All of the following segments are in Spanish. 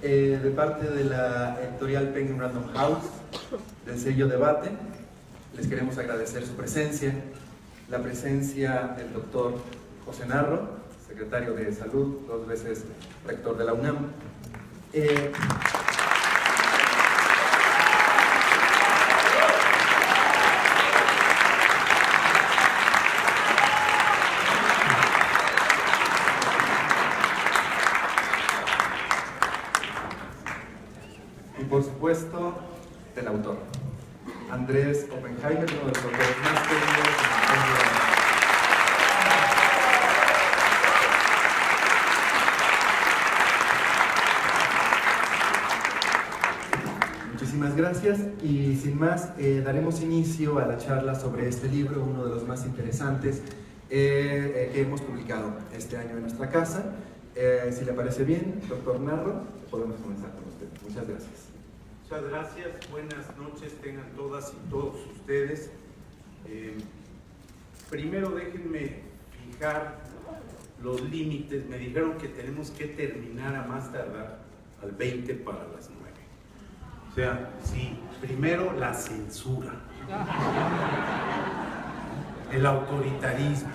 de parte de la editorial Penguin Random House, del sello Debate. Les queremos agradecer su presencia, la presencia del doctor José Narro, secretario de Salud, 2 veces rector de la UNAM. Y por supuesto, del autor, Andrés Oppenheimer, uno de los autores más queridos. Muchísimas gracias y sin más daremos inicio a la charla sobre este libro, uno de los más interesantes que hemos publicado este año en nuestra casa. Si le parece bien, doctor Narro, podemos comenzar con usted. Muchas gracias. Muchas gracias, buenas noches tengan todas y todos ustedes. Primero déjenme fijar los límites. Me dijeron que tenemos que terminar a más tardar al 20 para las 9. O sea, sí, primero la censura, el autoritarismo.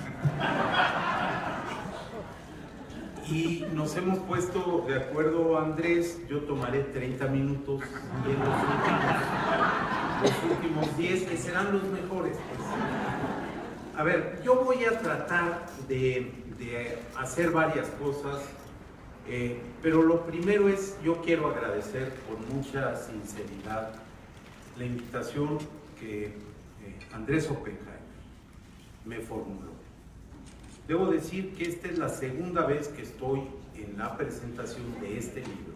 Y nos hemos puesto de acuerdo, Andrés, yo tomaré 30 minutos y los últimos 10 que serán los mejores. Pues. A ver, yo voy a tratar de hacer varias cosas, pero lo primero es, yo quiero agradecer con mucha sinceridad la invitación que Andrés Oppenheimer me formuló. Debo decir que esta es la segunda vez que estoy en la presentación de este libro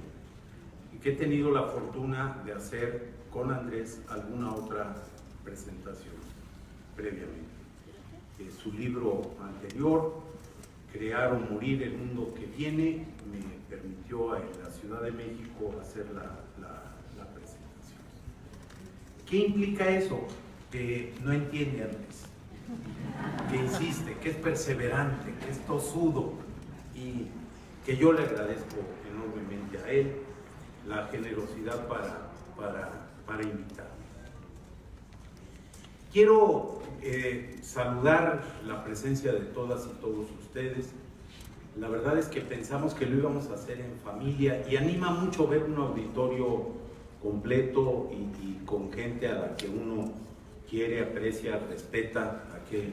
y que he tenido la fortuna de hacer con Andrés alguna otra presentación previamente. Su libro anterior, Crear o Morir, el mundo que viene, me permitió en la Ciudad de México hacer la presentación. ¿Qué implica eso? Que no entiende Andrés, que insiste, que es perseverante, que es tosudo y que yo le agradezco enormemente a él la generosidad para invitarme. Quiero saludar la presencia de todas y todos ustedes. La verdad es que pensamos que lo íbamos a hacer en familia y anima mucho ver un auditorio completo y con gente a la que uno quiere, aprecia, respeta, a que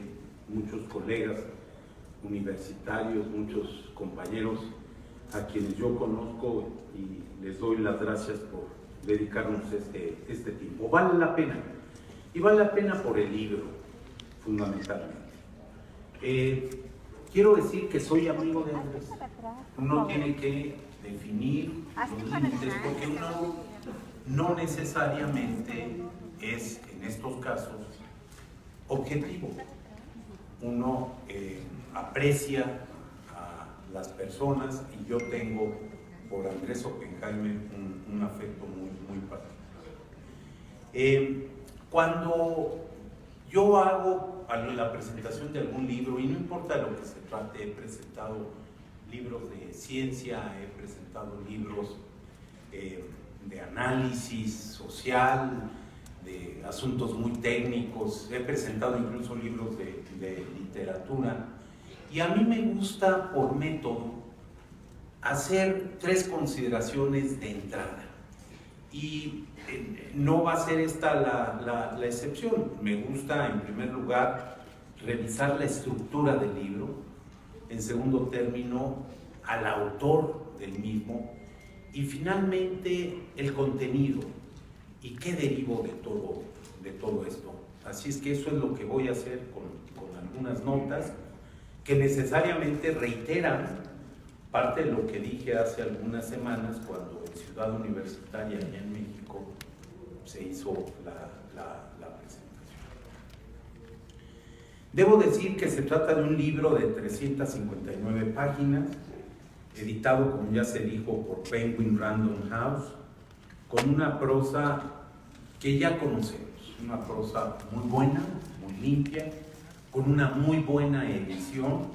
muchos colegas universitarios, muchos compañeros a quienes yo conozco y les doy las gracias por dedicarnos este tiempo. Vale la pena, y vale la pena por el libro, fundamentalmente. Quiero decir que soy amigo de Andrés. Uno tiene que definir los límites porque uno no necesariamente es, en estos casos, objetivo. Uno aprecia a las personas y yo tengo por Andrés Oppenheimer un afecto muy particular. Cuando yo hago la presentación de algún libro, y no importa lo que se trate, he presentado libros de ciencia, he presentado libros de análisis social, de asuntos muy técnicos, he presentado incluso libros de literatura, y a mí me gusta por método hacer 3 consideraciones de entrada, y no va a ser esta la excepción. Me gusta en primer lugar revisar la estructura del libro, en segundo término al autor del mismo, y finalmente el contenido y qué derivo de todo esto. Así es que eso es lo que voy a hacer con algunas notas que necesariamente reiteran parte de lo que dije hace algunas semanas cuando en Ciudad Universitaria, allá en México, se hizo la presentación. Debo decir que se trata de un libro de 359 páginas, editado, como ya se dijo, por Penguin Random House, con una prosa que ya conocemos, una prosa muy buena, muy limpia, con una muy buena edición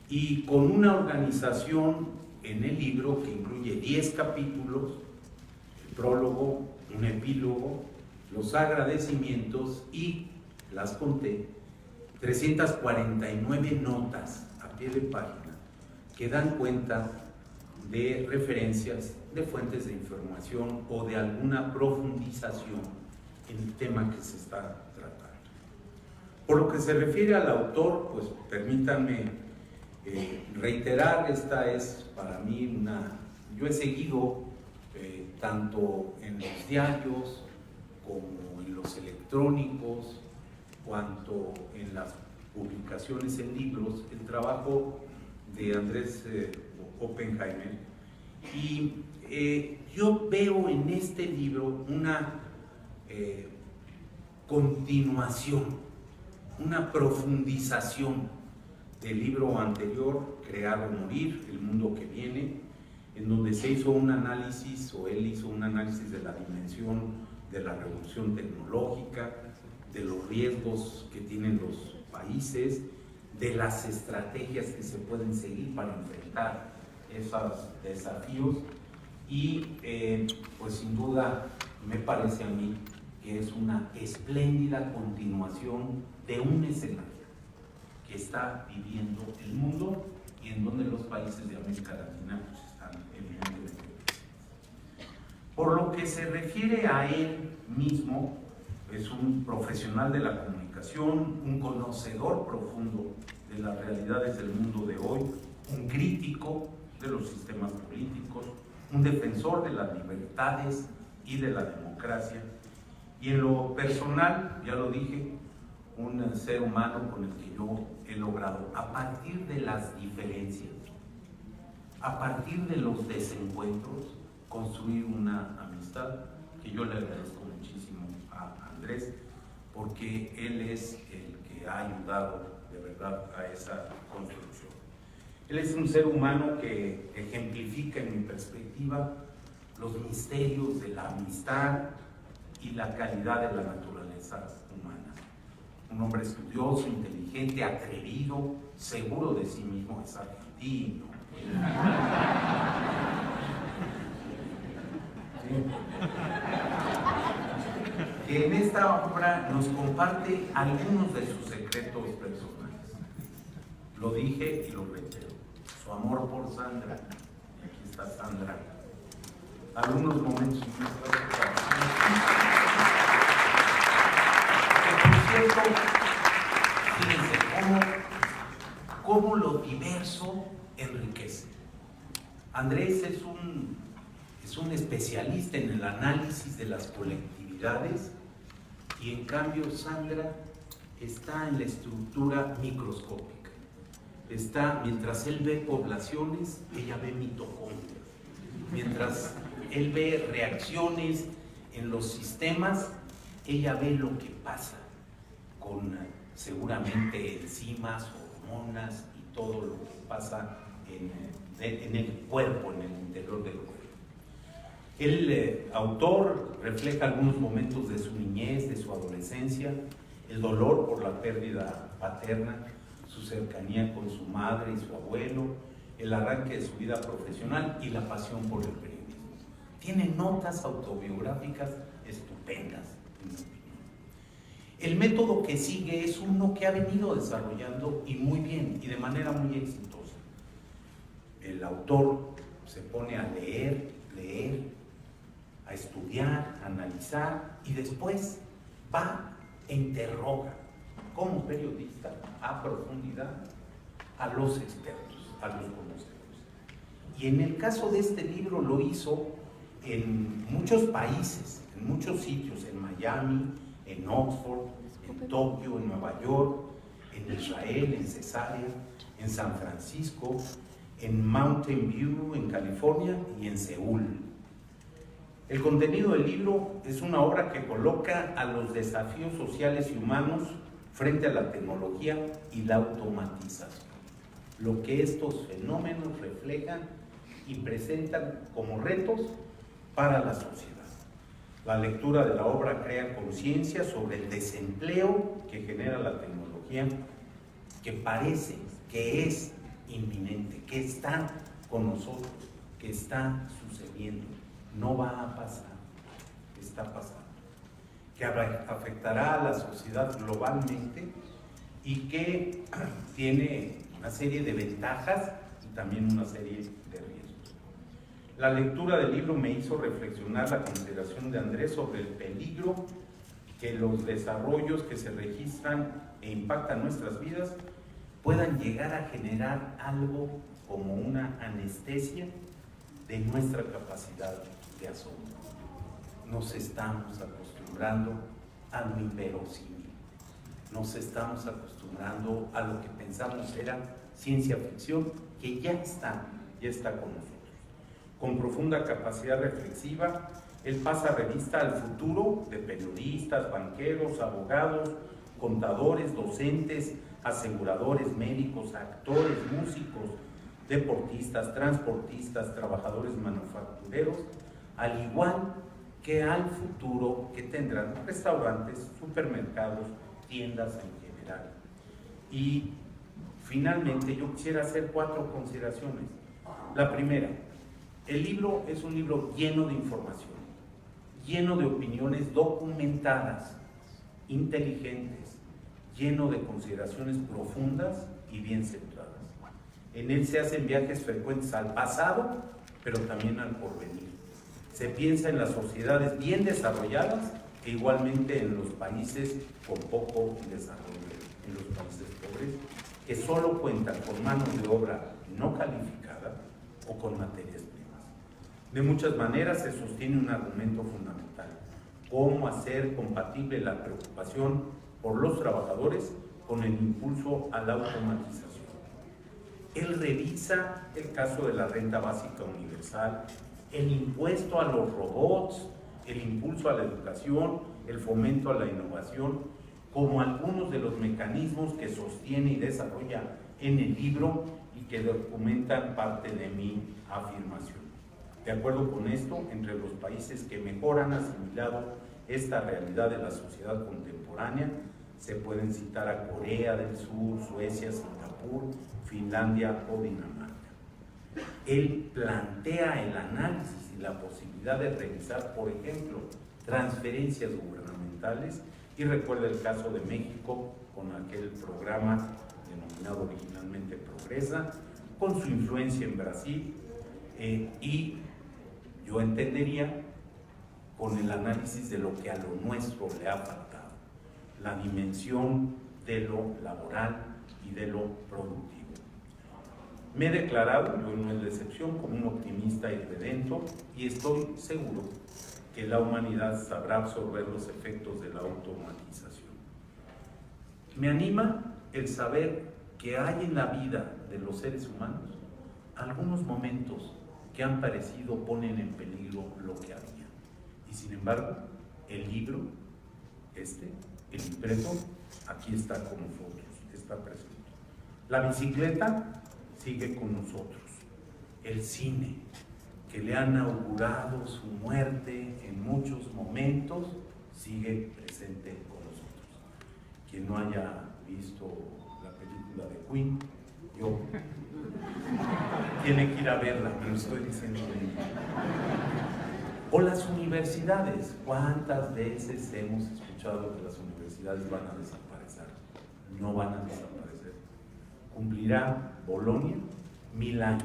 y con una organización en el libro, que incluye 10 capítulos, el prólogo, un epílogo, los agradecimientos y, las conté, 349 notas a pie de página que dan cuenta de referencias, de fuentes de información o de alguna profundización en el tema que se está tratando. Por lo que se refiere al autor, pues permítanme reiterar, esta es para mí yo he seguido tanto en los diarios como en los electrónicos, cuanto en las publicaciones en libros, el trabajo de Andrés Oppenheimer, y yo veo en este libro una continuación, una profundización del libro anterior, Crear o Morir, El Mundo que Viene, en donde se hizo un análisis, o él hizo un análisis de la dimensión de la revolución tecnológica, de los riesgos que tienen los países, de las estrategias que se pueden seguir para enfrentar esos desafíos, y pues sin duda me parece a mí que es una espléndida continuación de un escenario que está viviendo el mundo y en donde los países de América Latina pues, están evidentemente presentes. Por lo que se refiere a él mismo, es un profesional de la comunicación, un conocedor profundo de las realidades del mundo de hoy, un crítico de los sistemas políticos, un defensor de las libertades y de la democracia, y en lo personal, ya lo dije, un ser humano con el que yo he logrado, a partir de las diferencias, a partir de los desencuentros, construir una amistad que yo le agradezco muchísimo a Andrés, porque él es el que ha ayudado de verdad a esa construcción. Él es un ser humano que ejemplifica, en mi perspectiva, los misterios de la amistad y la calidad de la naturaleza humana. Un hombre estudioso, inteligente, atrevido, seguro de sí mismo, es argentino. Que en esta obra nos comparte algunos de sus secretos personales. Lo dije y lo reitero. Su amor por Sandra. Aquí está Sandra. Algunos momentos muy fuertes. Que por cierto, fíjense cómo lo diverso enriquece. Andrés es un especialista en el análisis de las colectividades, y en cambio Sandra está en la estructura microscópica. Mientras él ve poblaciones, ella ve mitocondrias. Mientras él ve reacciones en los sistemas, ella ve lo que pasa con seguramente enzimas, hormonas y todo lo que pasa en el cuerpo, en el interior del cuerpo. El autor refleja algunos momentos de su niñez, de su adolescencia, el dolor por la pérdida paterna, su cercanía con su madre y su abuelo, el arranque de su vida profesional y la pasión por el periodismo. Tiene notas autobiográficas estupendas, en mi opinión. El método que sigue es uno que ha venido desarrollando y muy bien, y de manera muy exitosa. El autor se pone a leer, a estudiar, a analizar, y después va e interroga como periodista a profundidad a los expertos, a los conocedores. Y en el caso de este libro lo hizo en muchos países, en muchos sitios, en Miami, en Oxford, en Tokio, en Nueva York, en Israel, en Cesarea, en San Francisco, en Mountain View, en California, y en Seúl. El contenido del libro es una obra que coloca a los desafíos sociales y humanos frente a la tecnología y la automatización, lo que estos fenómenos reflejan y presentan como retos para la sociedad. La lectura de la obra crea conciencia sobre el desempleo que genera la tecnología, que parece que es inminente, que está con nosotros, que está sucediendo, no va a pasar, está pasando, que afectará a la sociedad globalmente y que tiene una serie de ventajas y también una serie de riesgos. La lectura del libro me hizo reflexionar la consideración de Andrés sobre el peligro que los desarrollos que se registran e impactan nuestras vidas puedan llegar a generar algo como una anestesia de nuestra capacidad de asombro. Nos estamos acostumbrando a lo inverosímil, nos estamos acostumbrando a lo que pensamos era ciencia ficción, que ya está con nosotros. Con profunda capacidad reflexiva, él pasa revista al futuro de periodistas, banqueros, abogados, contadores, docentes, aseguradores, médicos, actores, músicos, deportistas, transportistas, trabajadores manufactureros, al igual que al futuro que tendrán restaurantes, supermercados, tiendas en general. Y finalmente yo quisiera hacer 4 consideraciones. La primera, el libro es un libro lleno de información, lleno de opiniones documentadas, inteligentes, lleno de consideraciones profundas y bien centradas. En él se hacen viajes frecuentes al pasado, pero también al porvenir. Se piensa en las sociedades bien desarrolladas e igualmente en los países con poco desarrollo, en los países pobres, que solo cuentan con manos de obra no calificada o con materias primas. De muchas maneras se sostiene un argumento fundamental: cómo hacer compatible la preocupación por los trabajadores con el impulso a la automatización. Él revisa el caso de la renta básica universal, el impuesto a los robots, el impulso a la educación, el fomento a la innovación, como algunos de los mecanismos que sostiene y desarrolla en el libro y que documentan parte de mi afirmación. De acuerdo con esto, entre los países que mejor han asimilado esta realidad de la sociedad contemporánea, se pueden citar a Corea del Sur, Suecia, Singapur, Finlandia o Dinamarca. Él plantea el análisis y la posibilidad de realizar, por ejemplo, transferencias gubernamentales, y recuerda el caso de México con aquel programa denominado originalmente Progresa, con su influencia en Brasil, y yo entendería con el análisis de lo que a lo nuestro le ha faltado, la dimensión de lo laboral y de lo productivo. Me he declarado, yo no es la excepción, como un optimista irredento, y estoy seguro que la humanidad sabrá absorber los efectos de la automatización. Me anima el saber que hay en la vida de los seres humanos algunos momentos que han parecido ponen en peligro lo que había. Y sin embargo, el libro, el impreso, aquí está con nosotros, está presente. La bicicleta sigue con nosotros. El cine, que le han augurado su muerte en muchos momentos, sigue presente con nosotros. Quien no haya visto la película de Queen, tiene que ir a verla, me lo estoy diciendo bien. O las universidades, ¿cuántas veces hemos escuchado que las universidades van a desaparecer? No van a desaparecer. Cumplirá Bolonia 1000 años.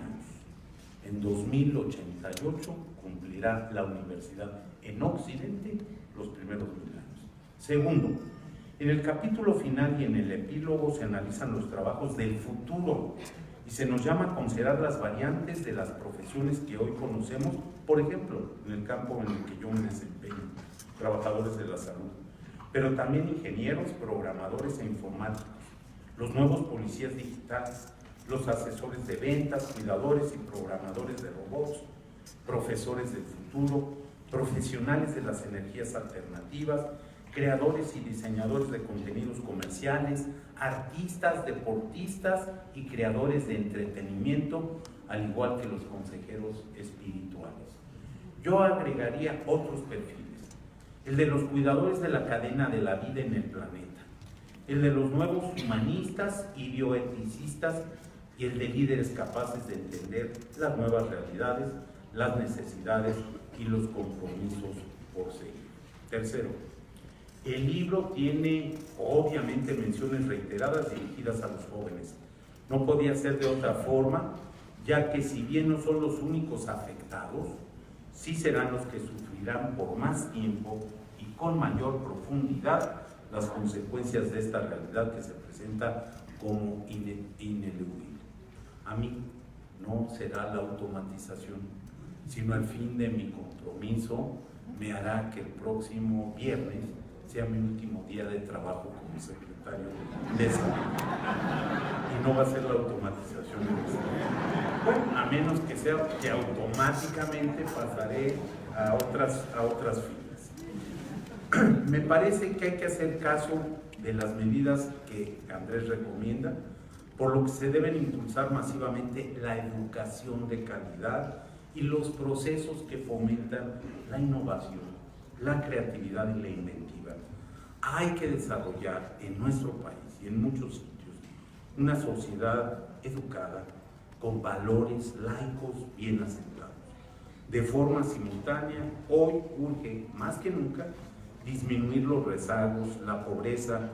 En 2088 cumplirá la universidad en Occidente los primeros 1000 años. Segundo, en el capítulo final y en el epílogo se analizan los trabajos del futuro y se nos llama a considerar las variantes de las profesiones que hoy conocemos, por ejemplo, en el campo en el que yo me desempeño, trabajadores de la salud, pero también ingenieros, programadores e informáticos, los nuevos policías digitales, los asesores de ventas, cuidadores y programadores de robots, profesores del futuro, profesionales de las energías alternativas, creadores y diseñadores de contenidos comerciales, artistas, deportistas y creadores de entretenimiento, al igual que los consejeros espirituales. Yo agregaría otros perfiles: el de los cuidadores de la cadena de la vida en el planeta, el de los nuevos humanistas y bioeticistas y el de líderes capaces de entender las nuevas realidades, las necesidades y los compromisos por seguir. Tercero, el libro tiene obviamente menciones reiteradas dirigidas a los jóvenes. No podía ser de otra forma, ya que si bien no son los únicos afectados, sí serán los que sufrirán por más tiempo y con mayor profundidad las consecuencias de esta realidad que se presenta como ineludible. A mí no será la automatización, sino el fin de mi compromiso me hará que el próximo viernes sea mi último día de trabajo como secretario de salud. Y no va a ser la automatización. Bueno, a menos que sea que automáticamente pasaré a otras filas. Me parece que hay que hacer caso de las medidas que Andrés recomienda, por lo que se deben impulsar masivamente la educación de calidad y los procesos que fomentan la innovación, la creatividad y la inventiva. Hay que desarrollar en nuestro país y en muchos sitios una sociedad educada con valores laicos bien asentados. De forma simultánea, hoy urge más que nunca disminuir los rezagos, la pobreza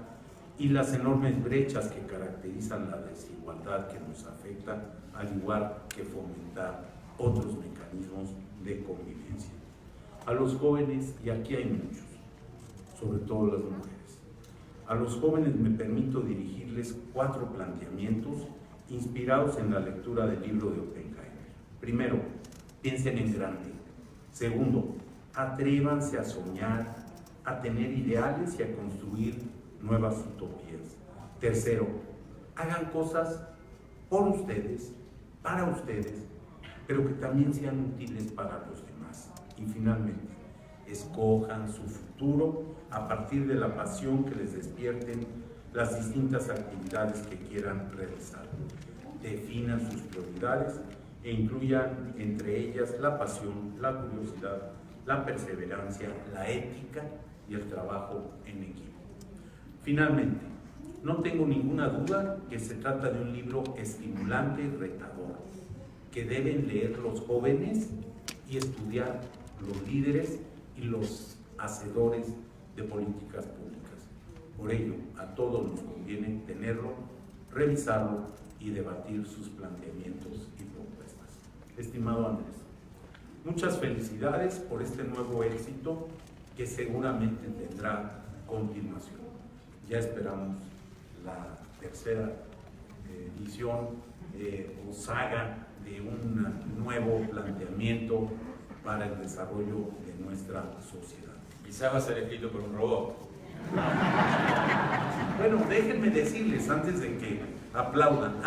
y las enormes brechas que caracterizan la desigualdad que nos afecta, al igual que fomentar otros mecanismos de convivencia. A los jóvenes, y aquí hay muchos, sobre todo las mujeres, a los jóvenes me permito dirigirles 4 planteamientos inspirados en la lectura del libro de Oppenheimer. Primero, piensen en grande. Segundo, atrévanse a soñar, a tener ideales y a construir nuevas utopías. Tercero, hagan cosas por ustedes, para ustedes, pero que también sean útiles para los demás. Y finalmente, escojan su futuro a partir de la pasión que les despierten las distintas actividades que quieran realizar. Definan sus prioridades e incluyan entre ellas la pasión, la curiosidad, la perseverancia, la ética y el trabajo en equipo. Finalmente, no tengo ninguna duda que se trata de un libro estimulante y retador, que deben leer los jóvenes y estudiar los líderes y los hacedores de políticas públicas. Por ello, a todos nos conviene tenerlo, revisarlo y debatir sus planteamientos y propuestas. Estimado Andrés, muchas felicidades por este nuevo éxito que seguramente tendrá continuación. Ya esperamos la tercera edición o saga de un nuevo planteamiento para el desarrollo de nuestra sociedad. Quizás va a ser escrito por un robot. Bueno, déjenme decirles antes de que aplaudan.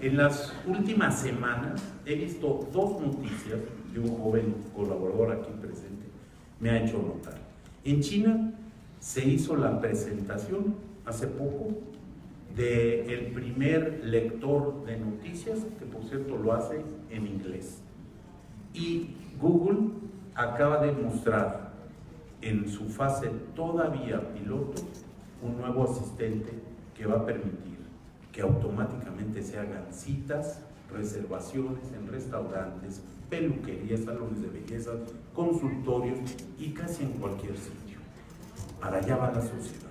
En las últimas semanas he visto 2 noticias de un joven colaborador aquí presente. Me ha hecho notar. En China se hizo la presentación hace poco del primer lector de noticias, que por cierto lo hace en inglés. Y Google acaba de mostrar en su fase todavía piloto un nuevo asistente que va a permitir que automáticamente se hagan citas, reservaciones en restaurantes, peluquerías, salones de belleza, consultorios y casi en cualquier sitio. Para allá va la sociedad.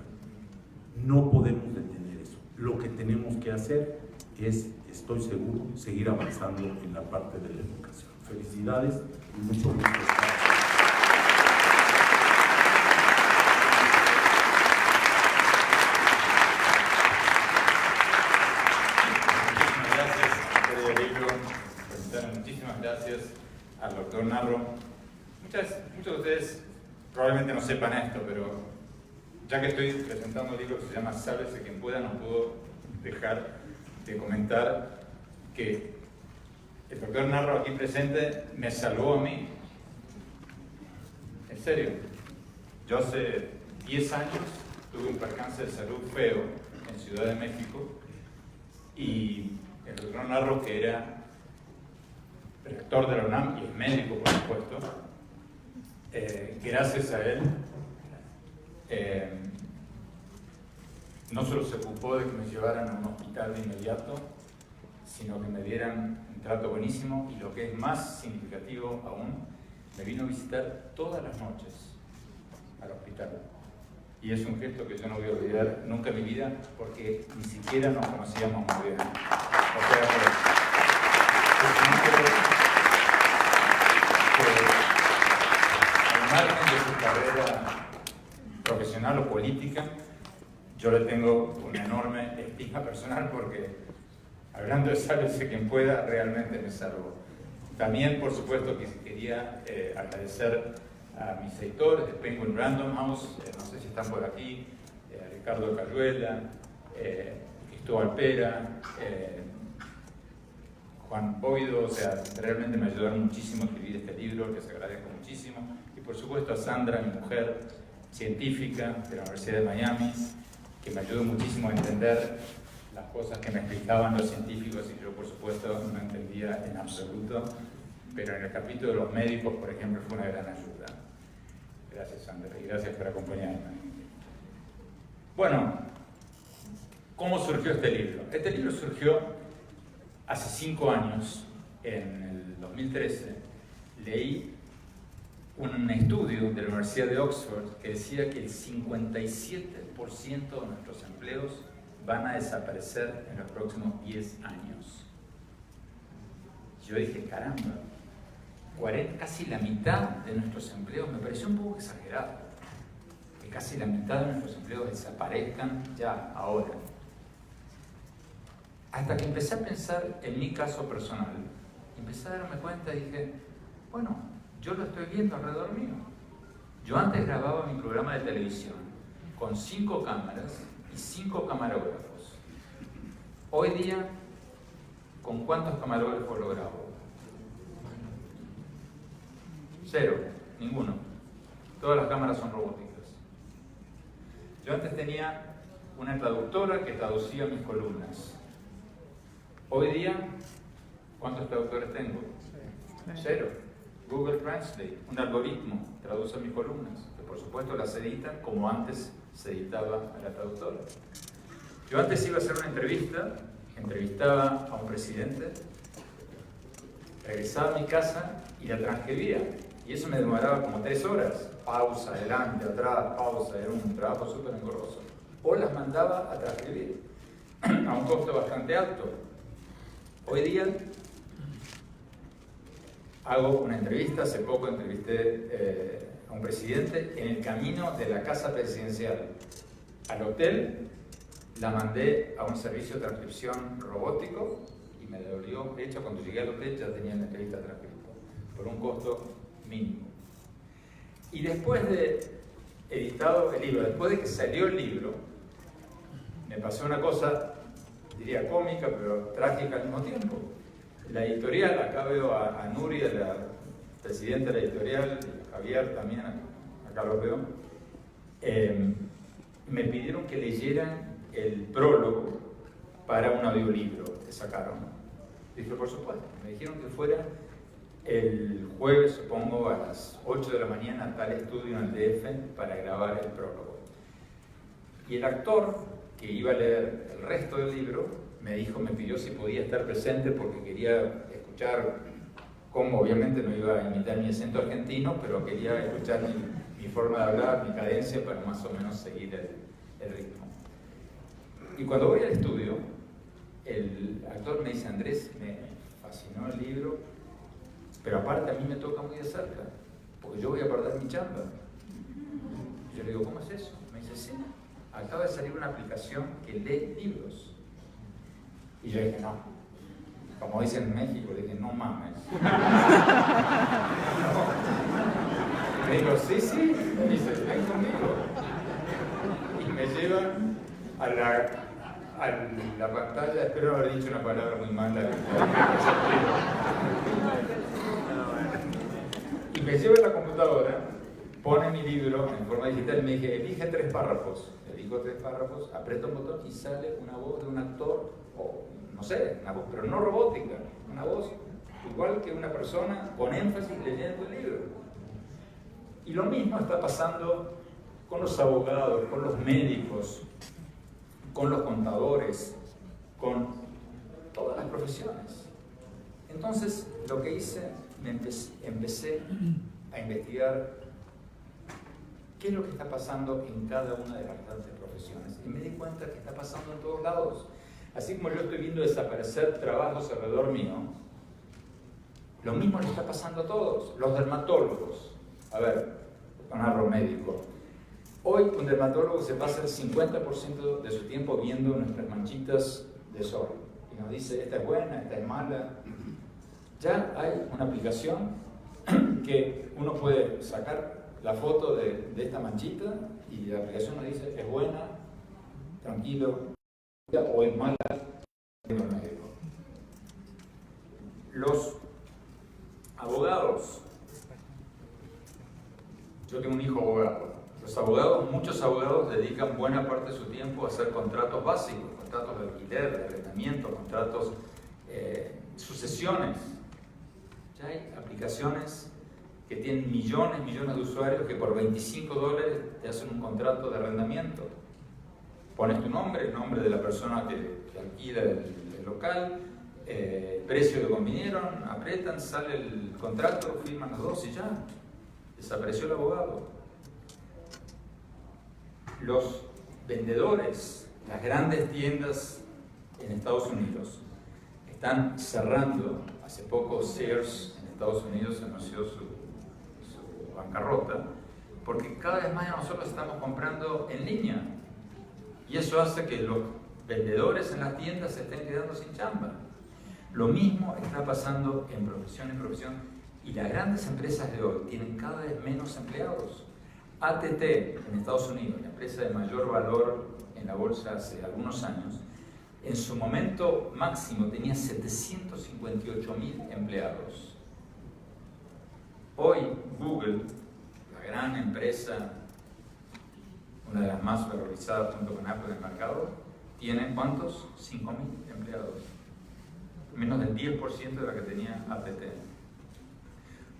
No podemos detener eso. Lo que tenemos que hacer es, estoy seguro, seguir avanzando en la parte de la educación. Felicidades y mucho gusto. Muchísimas gracias al doctor Narro. Muchos de ustedes probablemente no sepan esto, pero ya que estoy presentando un libro que se llama Sálvese quien pueda, no puedo dejar de comentar que el doctor Narro aquí presente me salvó a mí. En serio, yo hace 10 años tuve un percance de salud feo en Ciudad de México y el doctor Narro, que era rector de la UNAM y es médico, por supuesto, gracias a él, no solo se ocupó de que me llevaran a un hospital de inmediato, sino que me dieran un trato buenísimo, y lo que es más significativo aún, me vino a visitar todas las noches al hospital. Y es un gesto que yo no voy a olvidar nunca en mi vida, porque ni siquiera nos conocíamos muy bien. O sea que al margen de su carrera profesional o política, yo le tengo una enorme estima personal, porque hablando de sálvese quien pueda, realmente me salvó. También, por supuesto, que quería agradecer a mis editores de Penguin Random House, no sé si están por aquí, a Ricardo Cayuela, Cristóbal Pera, Juan Boido, o sea, realmente me ayudaron muchísimo a escribir este libro, les agradezco muchísimo. Y por supuesto a Sandra, mi mujer, científica de la Universidad de Miami, que me ayudó muchísimo a entender las cosas que me explicaban los científicos y yo, por supuesto, no entendía en absoluto, pero en el capítulo de los médicos, por ejemplo, fue una gran ayuda. Gracias, Sandra, y gracias por acompañarme. Bueno, ¿cómo surgió este libro? Este libro surgió hace 5 años, en el 2013. Leí un estudio de la Universidad de Oxford que decía que el 57% de nuestros empleos van a desaparecer en los próximos 10 años. Yo dije, caramba, casi la mitad de nuestros empleos, me pareció un poco exagerado, que casi la mitad de nuestros empleos desaparezcan ya, ahora. Hasta que empecé a pensar en mi caso personal, empecé a darme cuenta y dije, bueno, yo lo estoy viendo alrededor mío. Yo antes grababa mi programa de televisión con 5 cámaras y 5 camarógrafos. Hoy día, ¿con cuántos camarógrafos lo grabo? 0, ninguno. Todas las cámaras son robóticas. Yo antes tenía una traductora que traducía mis columnas. Hoy día, ¿cuántos traductores tengo? 0. Google Translate, un algoritmo, traduce mis columnas, que por supuesto las editan como antes se editaba a la traductora. Yo antes iba a hacer una entrevista, entrevistaba a un presidente, regresaba a mi casa y la transcribía. Y eso me demoraba como 3 horas. Pausa, adelante, atrás, pausa, era un trabajo súper engorroso. O las mandaba a transcribir a un costo bastante alto. Hoy día hago una entrevista, hace poco entrevisté a un presidente en el camino de la casa presidencial al hotel, la mandé a un servicio de transcripción robótico y me devolvió, de hecho cuando llegué al hotel ya tenía la entrevista transcrita, por un costo mínimo. Y después de editado el libro, después de que salió el libro, me pasó una cosa, diría cómica, pero trágica al mismo tiempo. La editorial, acá veo a Nuria, la presidenta de la editorial, y a Javier también, acá los veo, me pidieron que leyeran el prólogo para un audiolibro que sacaron. Dije, por supuesto, me dijeron que fuera el jueves, supongo, a las 8 de la mañana a tal estudio en el DF para grabar el prólogo. Y el actor que iba a leer el resto del libro me pidió si podía estar presente porque quería escuchar cómo, obviamente no iba a imitar mi acento argentino, pero quería escuchar mi forma de hablar, mi cadencia, para más o menos seguir el ritmo. Y cuando voy al estudio, el actor me dice, Andrés, me fascinó el libro, pero aparte a mí me toca muy de cerca, porque yo voy a perder mi chamba. Yo le digo, ¿cómo es eso? Me dice, sí, acaba de salir una aplicación que lee libros. Y yo dije, no. Como dicen en México, le dije, no mames. Y me dijo, sí, sí. Me dice, ven conmigo. Y me lleva a la pantalla, espero haber dicho una palabra muy mala. Y me lleva a la computadora, pone mi libro en forma digital y me dije, elige 3 párrafos. Elijo 3 párrafos, aprieto un botón y sale una voz de un actor, o no sé, una voz, pero no robótica, una voz igual que una persona con énfasis leyendo el libro. Y lo mismo está pasando con los abogados, con los médicos, con los contadores, con todas las profesiones. Entonces, lo que hice, empecé a investigar qué es lo que está pasando en cada una de las grandes profesiones. Y me di cuenta que está pasando en todos lados. Así como yo estoy viendo desaparecer trabajos alrededor mío, lo mismo le está pasando a todos. Los dermatólogos. A ver, un arro médico. Hoy un dermatólogo se pasa el 50% de su tiempo viendo nuestras manchitas de sol. Y nos dice, esta es buena, esta es mala. Ya hay una aplicación que uno puede sacar la foto de esta manchita y la aplicación nos dice, es buena, tranquilo, o es mala. Los abogados. Yo tengo un hijo abogado. Los abogados, muchos abogados dedican buena parte de su tiempo a hacer contratos básicos, contratos de alquiler, de arrendamiento, contratos, sucesiones. Ya hay aplicaciones que tienen millones de usuarios que por $25 te hacen un contrato de arrendamiento. Pones tu nombre, el nombre de la persona que alquila el local, precio que convinieron, apretan, sale el contrato, firman los dos y ya. Desapareció el abogado. Los vendedores, las grandes tiendas en Estados Unidos, están cerrando. Hace poco Sears en Estados Unidos anunció su bancarrota, porque cada vez más nosotros estamos comprando en línea. Y eso hace que los vendedores en las tiendas se estén quedando sin chamba. Lo mismo está pasando en profesión, y las grandes empresas de hoy tienen cada vez menos empleados. ATT en Estados Unidos, la empresa de mayor valor en la bolsa hace algunos años, en su momento máximo tenía 758.000 empleados. Hoy Google, la gran empresa, una de las más valorizadas junto con Apple en el mercado, tiene ¿cuántos? 5.000 empleados. Menos del 10% de la que tenía ATT.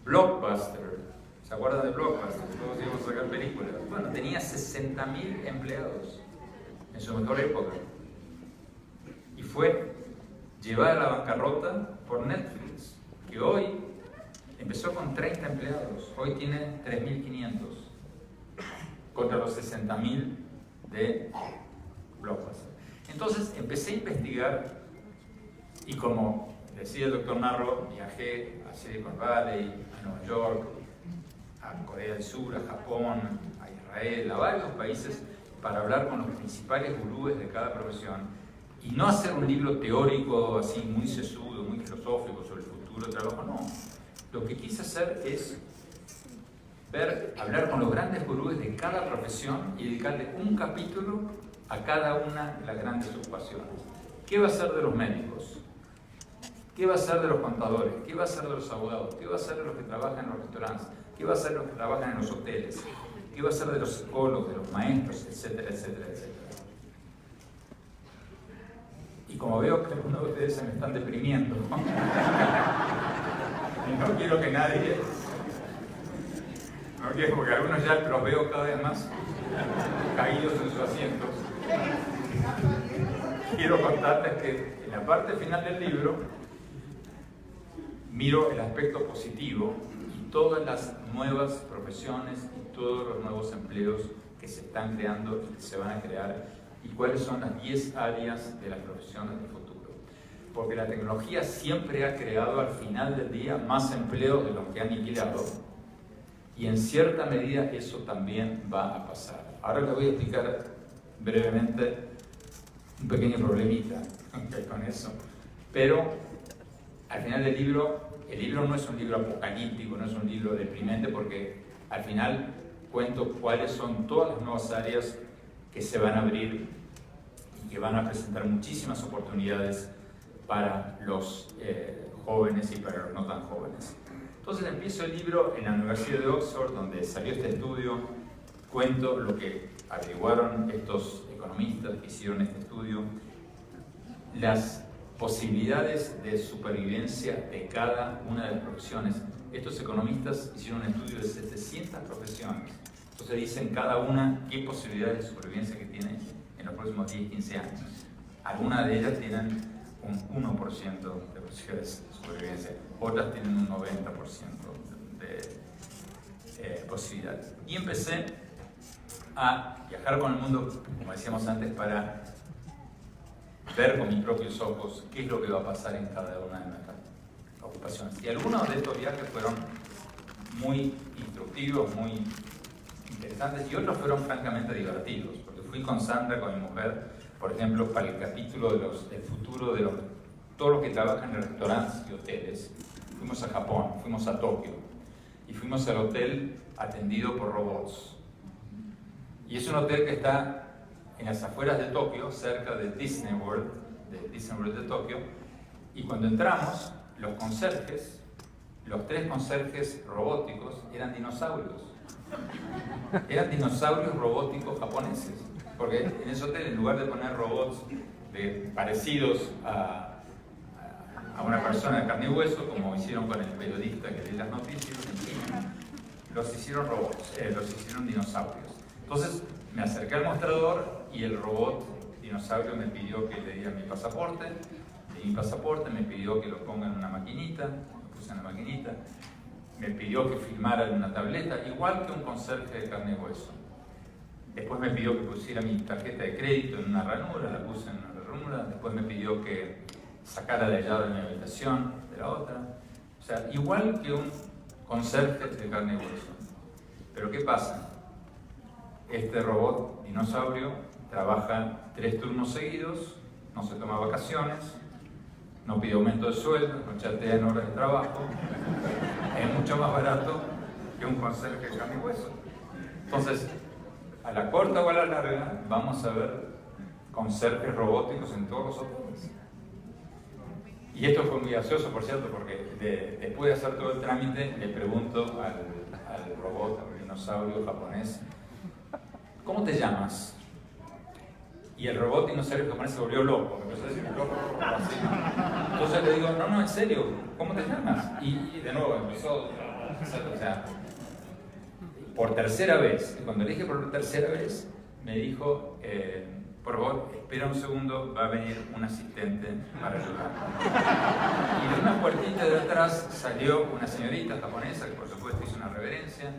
Blockbuster, ¿se acuerdan de Blockbuster? Todos íbamos a sacar películas. Bueno, tenía 60.000 empleados en su mejor época. Y fue llevada a la bancarrota por Netflix, que hoy empezó con 30 empleados, hoy tiene 3.500 contra los 60.000 de Blockbuster. Entonces empecé a investigar y, como decía el doctor Narro, viajé a Silicon Valley, a Nueva York, a Corea del Sur, a Japón, a Israel, a varios países para hablar con los principales gurúes de cada profesión y no hacer un libro teórico así muy sesudo, muy filosófico sobre el futuro del trabajo, no. Lo que quise hacer es hablar con los grandes gurúes de cada profesión y dedicarle un capítulo a cada una de las grandes ocupaciones. ¿Qué va a ser de los médicos? ¿Qué va a ser de los contadores? ¿Qué va a ser de los abogados? ¿Qué va a ser de los que trabajan en los restaurantes? ¿Qué va a ser de los que trabajan en los hoteles? ¿Qué va a ser de los psicólogos, de los maestros, etcétera, etcétera, etcétera? Y como veo que algunos de ustedes se me están deprimiendo, y no quiero que nadie... No quiero, porque algunos ya los veo cada vez más caídos en sus asientos. Quiero contarles que en la parte final del libro miro el aspecto positivo y todas las nuevas profesiones y todos los nuevos empleos que se están creando y que se van a crear, y cuáles son las 10 áreas de las profesiones del futuro. Porque la tecnología siempre ha creado al final del día más empleos de los que ha aniquilado, y en cierta medida eso también va a pasar. Ahora les voy a explicar brevemente un pequeño problemita con eso, pero al final del libro, el libro no es un libro apocalíptico, no es un libro deprimente, porque al final cuento cuáles son todas las nuevas áreas que se van a abrir y que van a presentar muchísimas oportunidades para los jóvenes y para los no tan jóvenes. Entonces empiezo el libro en la Universidad de Oxford, donde salió este estudio. Cuento lo que averiguaron estos economistas que hicieron este estudio, las posibilidades de supervivencia de cada una de las profesiones. Estos economistas hicieron un estudio de 700 profesiones. Entonces dicen cada una qué posibilidades de supervivencia que tiene en los próximos 10-15 años. Algunas de ellas tienen un 1% de posibilidades de sobrevivencia, otras tienen un 90% de posibilidad. Y empecé a viajar con el mundo, como decíamos antes, para ver con mis propios ojos qué es lo que va a pasar en cada una de nuestras ocupaciones. Y algunos de estos viajes fueron muy instructivos, muy interesantes, y otros fueron francamente divertidos, porque fui con Sandra, con mi mujer, por ejemplo, para el capítulo del futuro de todos los que trabajan en restaurantes y hoteles. Fuimos a Japón, fuimos a Tokio, y fuimos al hotel atendido por robots. Y es un hotel que está en las afueras de Tokio, cerca de Disney World de Tokio, y cuando entramos, los conserjes, los 3 conserjes robóticos, eran dinosaurios. Eran dinosaurios robóticos japoneses, porque en ese hotel, en lugar de poner robots parecidos a una persona de carne y hueso, como hicieron con el periodista que lee las noticias, los hicieron robots, los hicieron dinosaurios. Entonces me acerqué al mostrador y el robot dinosaurio me pidió que le diera mi pasaporte. Le di mi pasaporte, me pidió que lo ponga en una maquinita, lo puse en la maquinita. Me pidió que filmara en una tableta, igual que un conserje de carne y hueso. Después me pidió que pusiera mi tarjeta de crédito en una ranura, la puse en una ranura. Después me pidió que sacara la llave de mi habitación, de la otra. O sea, igual que un conserje de carne y hueso. Pero ¿qué pasa? Este robot dinosaurio trabaja 3 turnos seguidos, no se toma vacaciones, no pide aumento de sueldo, no chatea en horas de trabajo, es mucho más barato que un conserje de carne y hueso. Entonces, a la corta o a la larga, vamos a ver conserjes robóticos en todos los hoteles. Y esto fue muy gracioso, por cierto, porque después de hacer todo el trámite, le pregunto al robot, al dinosaurio japonés, ¿cómo te llamas? Y el robot dinosaurio japonés se volvió loco, empezó a decir loco, así. Entonces le digo, no, en serio, ¿cómo te llamas? Y de nuevo empezó, o sea, por tercera vez. Y cuando le dije por tercera vez, me dijo, por favor, espera un segundo, va a venir un asistente para ayudar. Y de una puertita de atrás salió una señorita japonesa, que por supuesto hizo una reverencia.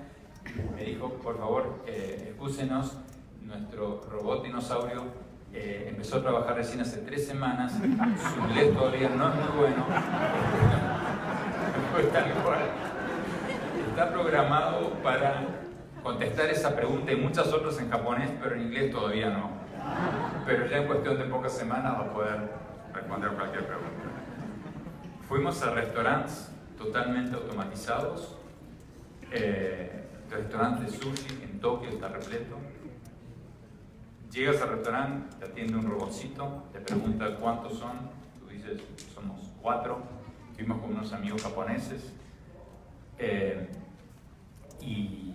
Me dijo, por favor, excúsenos, nuestro robot dinosaurio empezó a trabajar recién hace 3 semanas, su inglés todavía no es muy bueno, está programado para contestar esa pregunta y muchas otras en japonés, pero en inglés todavía no. Pero ya en cuestión de pocas semanas va a poder responder cualquier pregunta. Fuimos a restaurantes totalmente automatizados. El restaurante de sushi en Tokio está repleto. Llegas al restaurante, te atiende un robotcito, te pregunta cuántos son, tú dices, somos 4, fuimos con unos amigos japoneses, y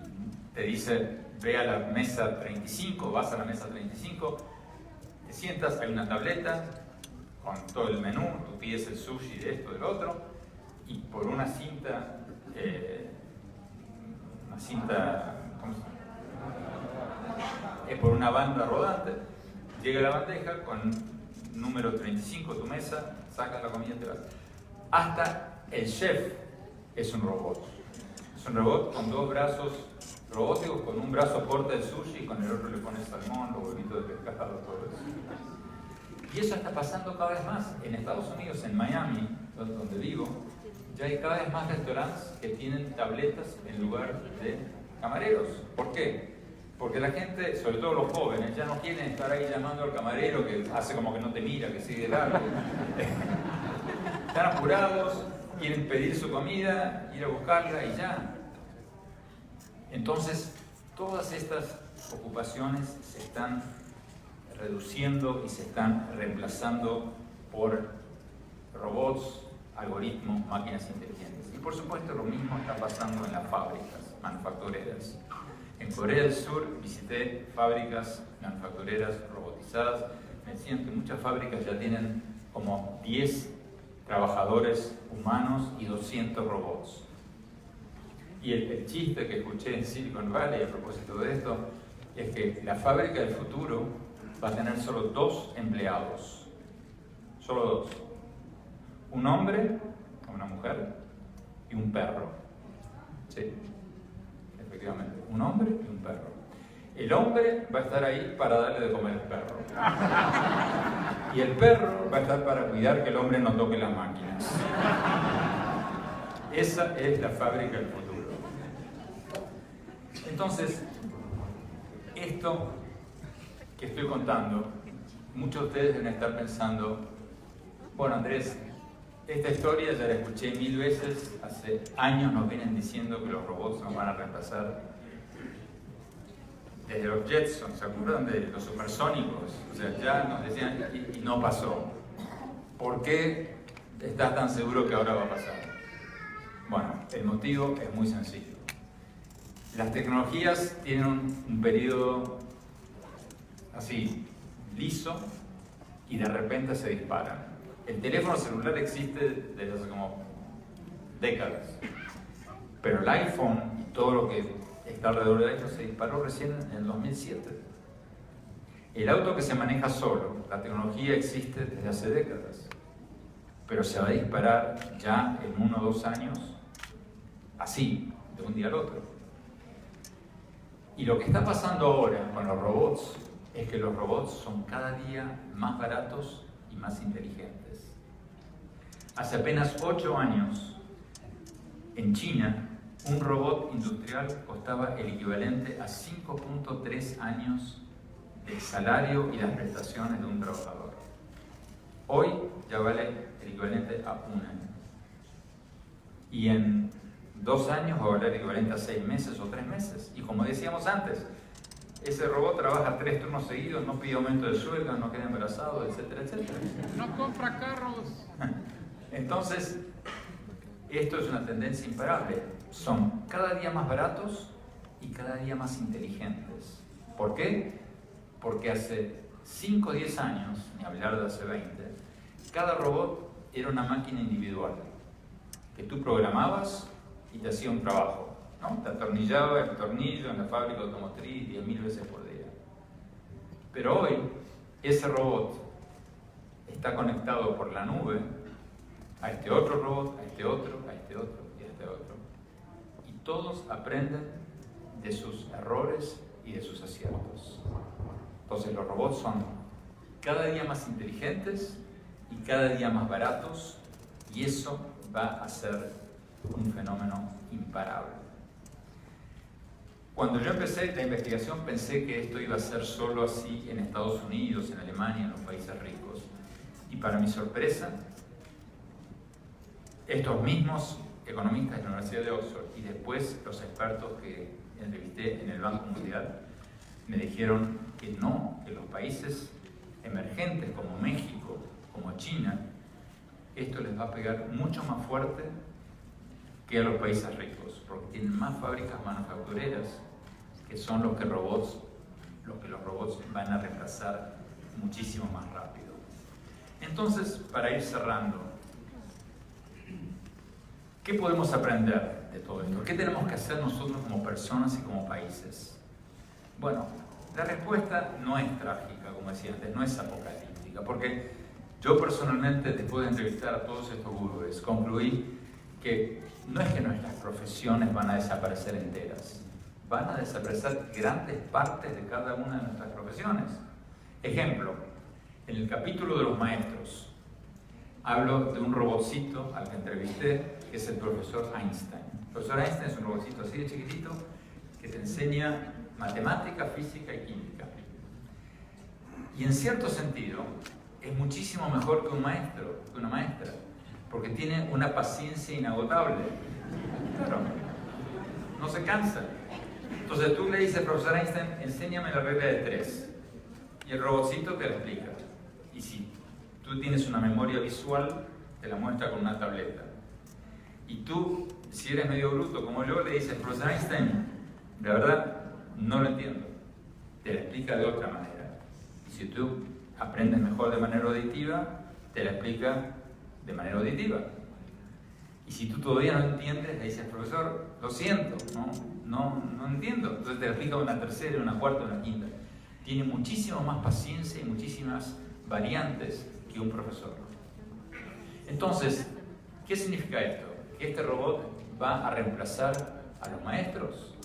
te dice, ve a la mesa 35, vas a la mesa 35, te sientas, hay una tableta con todo el menú, tú pides el sushi de esto, del otro, y por una cinta, ¿cómo se llama? Por una banda rodante, llega la bandeja con número 35, tu mesa, sacas la comida y te vas. Hasta el chef es un robot. Es un robot con 2 brazos robóticos, con un brazo aporta el sushi y con el otro le pone salmón, los huevitos de pescado, todo eso. Y eso está pasando cada vez más. En Estados Unidos, en Miami, donde vivo, ya hay cada vez más restaurantes que tienen tabletas en lugar de camareros. ¿Por qué? Porque la gente, sobre todo los jóvenes, ya no quieren estar ahí llamando al camarero que hace como que no te mira, que sigue largo. Están apurados, quieren pedir su comida, ir a buscarla y ya. Entonces, todas estas ocupaciones se están reduciendo y se están reemplazando por robots, algoritmos, máquinas inteligentes. Y por supuesto lo mismo está pasando en las fábricas manufactureras. En Corea del Sur visité fábricas manufactureras robotizadas. Me decían que muchas fábricas ya tienen como 10 trabajadores humanos y 200 robots. Y el chiste que escuché en Silicon Valley a propósito de esto es que la fábrica del futuro va a tener solo 2 empleados. Solo 2. un hombre, una mujer y un perro. Sí, efectivamente, un hombre y un perro. El hombre va a estar ahí para darle de comer al perro. Y el perro va a estar para cuidar que el hombre no toque las máquinas. Esa es la fábrica del futuro. Entonces, esto que estoy contando, muchos de ustedes deben estar pensando, bueno, Andrés, esta historia ya la escuché 1000 veces, hace años nos vienen diciendo que los robots nos van a reemplazar. Desde los Jetsons, ¿se acuerdan de los supersónicos? O sea, ya nos decían y no pasó. ¿Por qué estás tan seguro que ahora va a pasar? Bueno, el motivo es muy sencillo. Las tecnologías tienen un periodo así, liso, y de repente se disparan. El teléfono celular existe desde hace como décadas, pero el iPhone y todo lo que está alrededor del iPhone se disparó recién en el 2007. El auto que se maneja solo, la tecnología existe desde hace décadas, pero se va a disparar ya en 1 o 2 años, así, de un día al otro. Y lo que está pasando ahora con los robots es que los robots son cada día más baratos y más inteligentes. Hace apenas 8 años, en China, un robot industrial costaba el equivalente a 5.3 años del salario y las prestaciones de un trabajador. Hoy ya vale el equivalente a 1 año. Y en 2 años va a valer el equivalente a 6 meses o 3 meses. Y como decíamos antes, ese robot trabaja 3 turnos seguidos, no pide aumento de sueldo, no queda embarazado, etcétera, etcétera. No compra carros. Entonces, esto es una tendencia imparable. Son cada día más baratos y cada día más inteligentes. ¿Por qué? Porque hace 5 o 10 años, ni hablar de hace 20, cada robot era una máquina individual que tú programabas y te hacía un trabajo, ¿no? Te atornillaba el tornillo en la fábrica automotriz 10.000 veces por día. Pero hoy, ese robot está conectado por la nube a este otro robot, a este otro, a este otro y a este otro. Y todos aprenden de sus errores y de sus aciertos. Entonces los robots son cada día más inteligentes y cada día más baratos, y eso va a ser un fenómeno imparable. Cuando yo empecé la investigación pensé que esto iba a ser solo así en Estados Unidos, en Alemania, en los países ricos. Y para mi sorpresa, estos mismos economistas de la Universidad de Oxford y después los expertos que entrevisté en el Banco Mundial me dijeron que no, que los países emergentes como México, como China, esto les va a pegar mucho más fuerte que a los países ricos, porque tienen más fábricas manufactureras que son los que los robots van a reemplazar muchísimo más rápido. Entonces, para ir cerrando, ¿qué podemos aprender de todo esto? ¿Qué tenemos que hacer nosotros como personas y como países? Bueno, la respuesta no es trágica, como decía antes, no es apocalíptica, porque yo personalmente, después de entrevistar a todos estos gurúes, concluí que no es que nuestras profesiones van a desaparecer enteras, van a desaparecer grandes partes de cada una de nuestras profesiones. Ejemplo, en el capítulo de los maestros, hablo de un robotcito al que entrevisté, que es el profesor Einstein. El profesor Einstein es un robotcito así de chiquitito que te enseña matemática, física y química. Y en cierto sentido, es muchísimo mejor que un maestro, que una maestra, porque tiene una paciencia inagotable. Claro, no se cansa. Entonces tú le dices al profesor Einstein, enséñame la regla de 3. Y el robotcito te la explica. Y si tú tienes una memoria visual, te la muestra con una tableta. Y tú, si eres medio bruto como yo, le dices, profesor Einstein, de verdad, no lo entiendo. Te la explica de otra manera. Y si tú aprendes mejor de manera auditiva, te la explica de manera auditiva. Y si tú todavía no entiendes, le dices, profesor, lo siento, no entiendo. Entonces te la explica una tercera, una cuarta, una quinta. Tiene muchísimo más paciencia y muchísimas variantes que un profesor. Entonces, ¿qué significa esto? ¿Que este robot va a reemplazar a los maestros?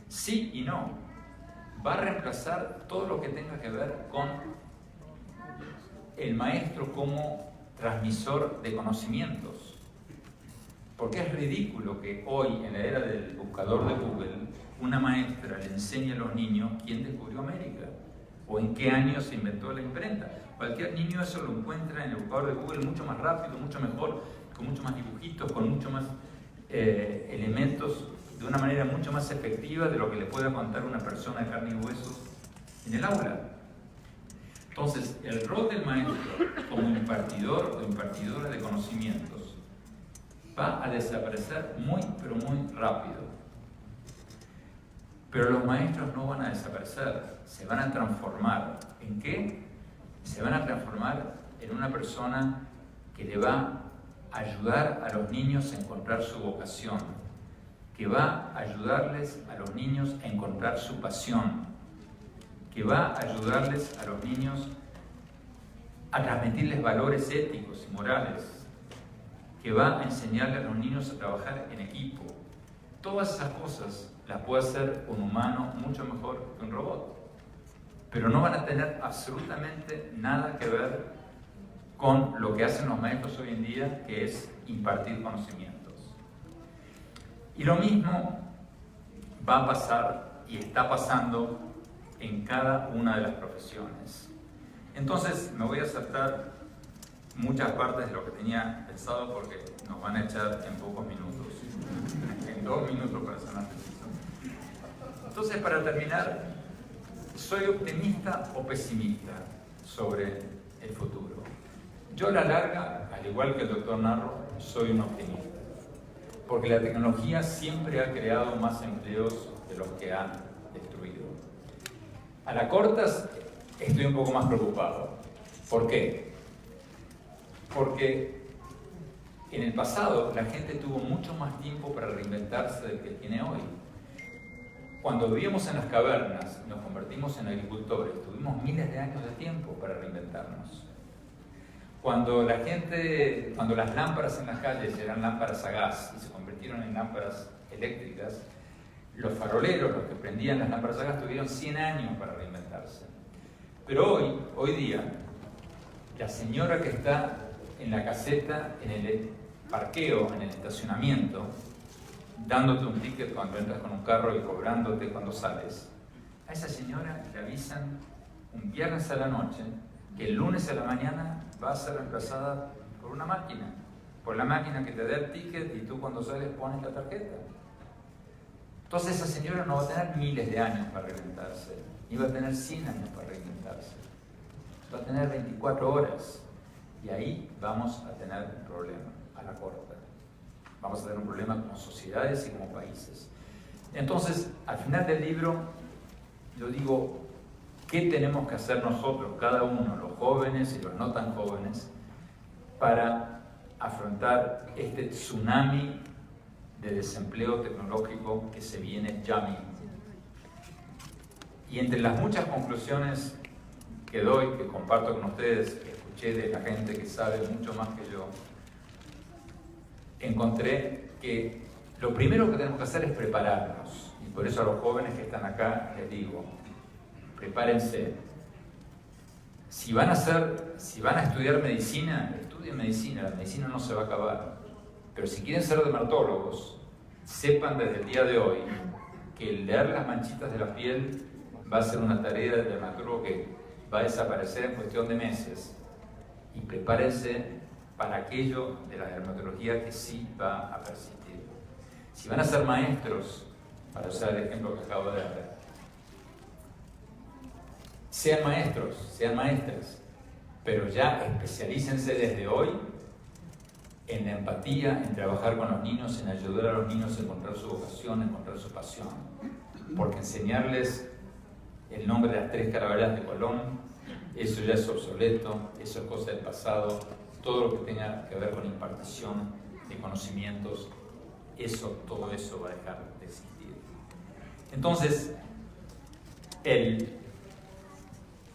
Sí y no. Va a reemplazar todo lo que tenga que ver con el maestro como transmisor de conocimientos. Porque es ridículo que hoy, en la era del buscador de Google, una maestra le enseñe a los niños quién descubrió América o en qué año se inventó la imprenta. Cualquier niño eso lo encuentra en el buscador de Google mucho más rápido, mucho mejor, con mucho más dibujitos, con mucho más elementos, de una manera mucho más efectiva de lo que le pueda contar una persona de carne y huesos en el aula. Entonces, el rol del maestro como impartidor o impartidora de conocimientos va a desaparecer muy, pero muy rápido. Pero los maestros no van a desaparecer, se van a transformar. ¿En qué? Se van a transformar en una persona que le va a ayudar a los niños a encontrar su vocación, que va a ayudarles a los niños a encontrar su pasión, que va a ayudarles a los niños a transmitirles valores éticos y morales, que va a enseñarles a los niños a trabajar en equipo. Todas esas cosas las puede hacer un humano mucho mejor que un robot, pero no van a tener absolutamente nada que ver con lo que hacen los maestros hoy en día, que es impartir conocimientos. Y lo mismo va a pasar y está pasando en cada una de las profesiones. Entonces me voy a saltar muchas partes de lo que tenía pensado porque nos van a echar en pocos minutos, en 2 minutos para ser más preciso. Entonces, para terminar, ¿soy optimista o pesimista sobre el futuro? Yo a la larga, al igual que el doctor Narro, soy un optimista, porque la tecnología siempre ha creado más empleos de los que ha destruido. A la corta estoy un poco más preocupado. ¿Por qué? Porque en el pasado la gente tuvo mucho más tiempo para reinventarse del que tiene hoy. Cuando vivíamos en las cavernas y nos convertimos en agricultores, tuvimos miles de años de tiempo para reinventarnos. Cuando las lámparas en las calles eran lámparas a gas y se convirtieron en lámparas eléctricas, los faroleros, los que prendían las lámparas a gas, tuvieron 100 años para reinventarse. Pero hoy día, la señora que está en la caseta, en el parqueo, en el estacionamiento, dándote un ticket cuando entras con un carro y cobrándote cuando sales, a esa señora le avisan un viernes a la noche que el lunes a la mañana va a ser reemplazada por una máquina, por la máquina que te da el ticket y tú cuando sales pones la tarjeta. Entonces esa señora no va a tener miles de años para reinventarse, ni va a tener 100 años para reinventarse, va a tener 24 horas y ahí vamos a tener un problema a la corta. Vamos a tener un problema como sociedades y como países. Entonces, al final del libro, yo digo, ¿qué tenemos que hacer nosotros, cada uno, los jóvenes y los no tan jóvenes, para afrontar este tsunami de desempleo tecnológico que se viene ya mismo? Y entre las muchas conclusiones que doy, que comparto con ustedes, que escuché de la gente que sabe mucho más que yo, encontré que lo primero que tenemos que hacer es prepararnos. Y por eso a los jóvenes que están acá les digo, prepárense. Si van a estudiar medicina, estudien medicina, la medicina no se va a acabar. Pero si quieren ser dermatólogos, sepan desde el día de hoy que el leer las manchitas de la piel va a ser una tarea del dermatólogo que va a desaparecer en cuestión de meses. Y prepárense para aquello de la dermatología que sí va a persistir. Si van a ser maestros, para usar el ejemplo que acabo de dar, sean maestros, sean maestras, pero ya especialícense desde hoy en la empatía, en trabajar con los niños, en ayudar a los niños a encontrar su vocación, a encontrar su pasión. Porque enseñarles el nombre de las 3 carabelas de Colón, eso ya es obsoleto, eso es cosa del pasado. Todo lo que tenga que ver con impartición de conocimientos, todo eso va a dejar de existir. Entonces, el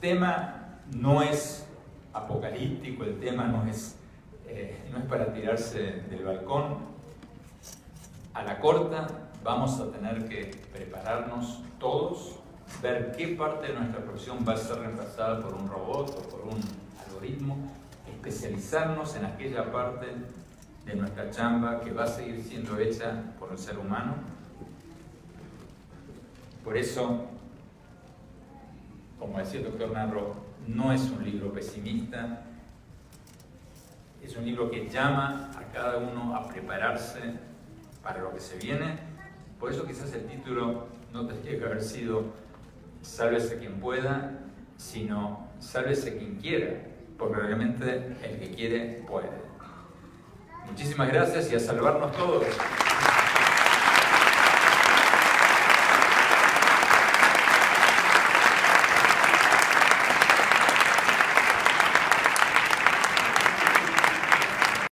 tema no es apocalíptico, el tema no es no es para tirarse del balcón. A la corta vamos a tener que prepararnos todos, ver qué parte de nuestra profesión va a ser reemplazada por un robot o por un algoritmo, especializarnos en aquella parte de nuestra chamba que va a seguir siendo hecha por el ser humano. Por eso, como decía el doctor Narro, no es un libro pesimista, es un libro que llama a cada uno a prepararse para lo que se viene. Por eso quizás el título no tendría que haber sido Sálvese quien pueda, sino Sálvese quien quiera, porque realmente el que quiere puede. Muchísimas gracias y a salvarnos todos.